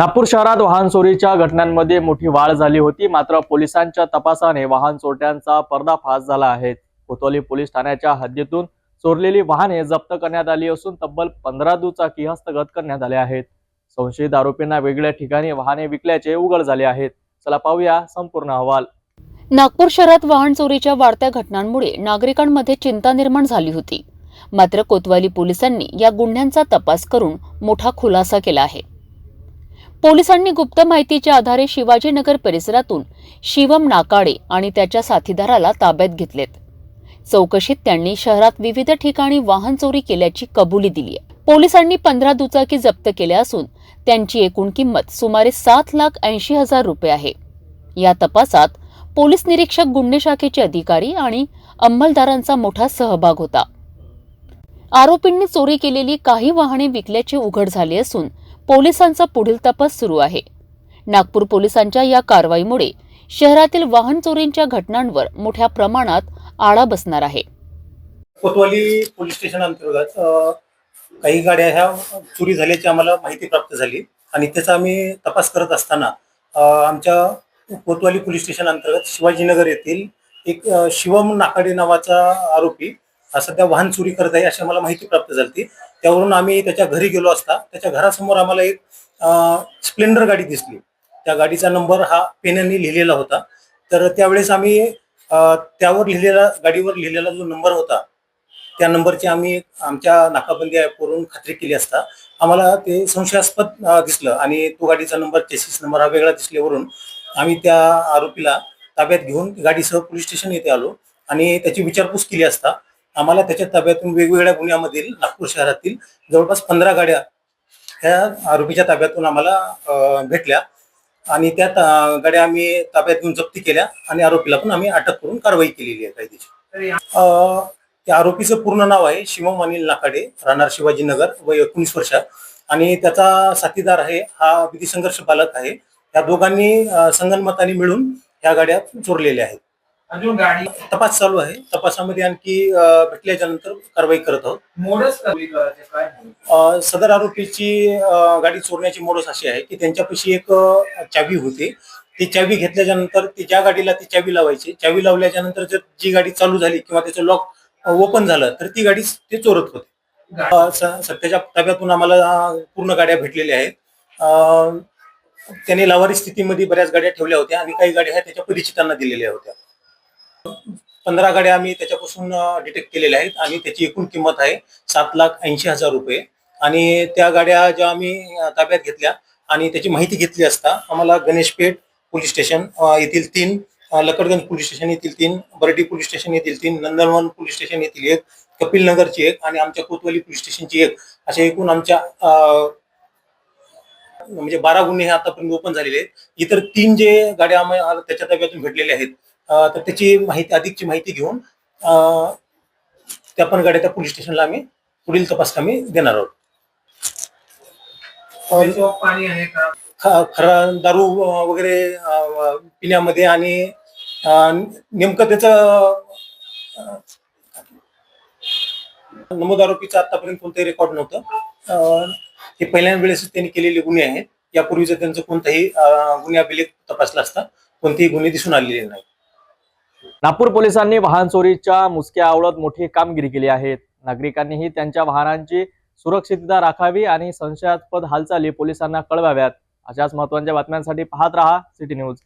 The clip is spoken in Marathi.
नागपूर शहरात वाहन चोरीच्या घटनांमध्ये मोठी वाढ झाली होती। मात्र पोलिसांच्या तपासाने वाहन चोरट्यांचा पर्दाफाश झाला आहे। कोतवाली पोलीस ठाण्याच्या हद्दीतून चोरलेली वाहने जप्त करण्यात आली असून तब्बल 15 दुचाकी हस्तगत करण्यात आल्या आहेत। संशयित आरोपींना वेगळ्या ठिकाणी वाहने विकल्याचे उघड झाले आहेत। चला पाहूया संपूर्ण अहवाल। नागपूर शहरात वाहन चोरीच्या वाढत्या घटनांमुळे नागरिकांमध्ये चिंता निर्माण झाली होती। मात्र कोतवाली पोलिसांनी या गुन्ह्यांचा तपास करून मोठा खुलासा केला आहे। पोलिसांनी गुप्त माहितीच्या आधारे शिवाजीनगर परिसरातून शिवम नाकाडे आणि त्याच्या साथीदाराला ताब्यात घेतलेत। चौकशीत त्यांनी शहरात विविध ठिकाणी वाहन चोरी केल्याची कबुली दिली आहे। पोलिसांनी 15 दुचाकी जप्त केल्या असून त्यांची एकूण किंमत सुमारे 7,80,000 रुपये आहे। या तपासात पोलीस निरीक्षक गुन्हे शाखेचे अधिकारी आणि अंमलदारांचा मोठा सहभाग होता। आरोपींनी चोरी केलेली काही वाहने विकल्याचे उघड झाले असून पोलिसांचा पुढील तपास सुरू आहे। नागपूर पोलिसांच्या या कारवाईमुळे शहरातील वाहन चोरींच्या घटनांवर मोठ्या प्रमाणात आळा बसणार आहे। कोतवाली पोलीस स्टेशन अंतर्गत काही गाड्या ह्या चोरी झाल्याची आम्हाला माहिती प्राप्त झाली आणि त्याचा आम्ही तपास करत असताना आमच्या कोतवाली पोलीस स्टेशन अंतर्गत शिवाजीनगर येथील एक शिवम नाकाडे नावाचा आरोपी सध्या वाहन चोरी करत आहे अशी आम्हाला माहिती प्राप्त झाली। त्यावरून आम्ही त्याच्या घरी गेलो असता त्याच्या घरासमोर आम्हाला एक स्प्लेंडर गाडी दिसली। त्या गाडीचा नंबर हा पेनाने लिहिलेला होता। तर त्यावेळेस आम्ही त्यावर गाडीवर लिहिलेला जो नंबर होता त्या नंबरची आम्ही आमच्या नाकाबंदी ॲपवरून खात्री केली असता आम्हाला ते संशयास्पद दिसलं आणि तो गाडीचा नंबर चेसिस नंबर हा वेगळा दिसल्यावरून आम्ही त्या आरोपीला ताब्यात घेऊन गाडीसह पोलीस स्टेशन येथे आलो आणि त्याची विचारपूस केली असता आम्हाला त्याच्या ताब्यातून वेगवेगळ्या गुन्ह्यामधील नागपूर शहरातील जवळपास 15 गाड्या ह्या आरोपीच्या ताब्यातून आम्हाला भेटल्या आणि त्या गाड्या आम्ही ताब्यात घेऊन जप्ती केल्या आणि आरोपीला पण आम्ही अटक करून कारवाई केलेली आहे कायदेशीर। त्या आरोपीचं पूर्ण नाव आहे शिवम अनिल नाकाडे, राहणार शिवाजीनगर, वय 19 वर्ष आणि त्याचा साथीदार आहे हा विधी संघर्ष पालक आहे। या दोघांनी संगनमताने मिळून ह्या गाड्या चोरलेल्या आहेत। अजून गाडी तपास चालू आहे। तपासामध्ये आणखी भेटल्याच्या नंतर कारवाई करत आहोत। सदर आरोपीची गाडी चोरण्याची मोडस अशी आहे की त्यांच्यापाशी एक चावी होती। ती चावी घेतल्याच्या नंतर ती ज्या गाडीला ती चावी लावायची, चावी लावल्याच्या नंतर जर जी गाडी चालू झाली किंवा त्याचं लॉक ओपन झालं तर ती गाडी ते चोरत होते। सध्याच्या ताब्यातून आम्हाला पूर्ण गाड्या भेटलेल्या आहेत। त्याने लावारी स्थितीमध्ये बऱ्याच गाड्या ठेवल्या होत्या आणि काही गाड्या ह्या त्याच्या परिचितांना दिलेल्या होत्या। 15 गाड्या आम्ही त्याच्यापासून डिटेक्ट केलेल्या आहेत आणि त्याची एकूण किंमत आहे 7,80,000 रुपये आणि त्या गाड्या ज्या आम्ही ताब्यात घेतल्या आणि त्याची माहिती घेतली असता आम्हाला गणेशपेठ पोलीस स्टेशन येथील 3, लकडगंज पोलीस स्टेशन येथील 3, बर्डी पोलीस स्टेशन येथील 3, नंदनवन पोलीस स्टेशन येथील 1, कपिल नगरची 1 आणि आमच्या कोतवाली पोलीस स्टेशनची 1 अशा एकूण आमच्या म्हणजे 12 गुन्हे आतापर्यंत ओपन झालेले आहेत। इतर 3 जे गाड्या आम्हाला त्याच्या ताब्यातून भेटलेल्या आहेत तर त्याची माहिती अधिकची माहिती घेऊन त्या पण गाड्या त्या पोलीस स्टेशनला आम्ही पुढील तपास आम्ही देणार आहोत। पाणी आहे का? खरा दारू वगैरे पिण्यामध्ये आणि नेमकं त्याचं नमूद आरोपीचं आतापर्यंत कोणतंही रेकॉर्ड नव्हतं। हे पहिल्या वेळेस त्यांनी केलेले गुन्हे आहेत। यापूर्वीचं त्यांचं कोणताही गुन्ह्याभिलेख तपासला असता कोणतेही गुन्हे दिसून आलेले नाही। नागपूर पोलिसांनी वाहन चोरीच्या मुसक्या आवळत मोठी कामगिरी केली आहे। नागरिकांनीही त्यांच्या वाहनांची सुरक्षितता राखावी आणि संशयास्पद हालचाली पोलिसांना कळवाव्यात। अशाच महत्त्वाच्या बातम्यांसाठी पाहत रहा सिटी न्यूज।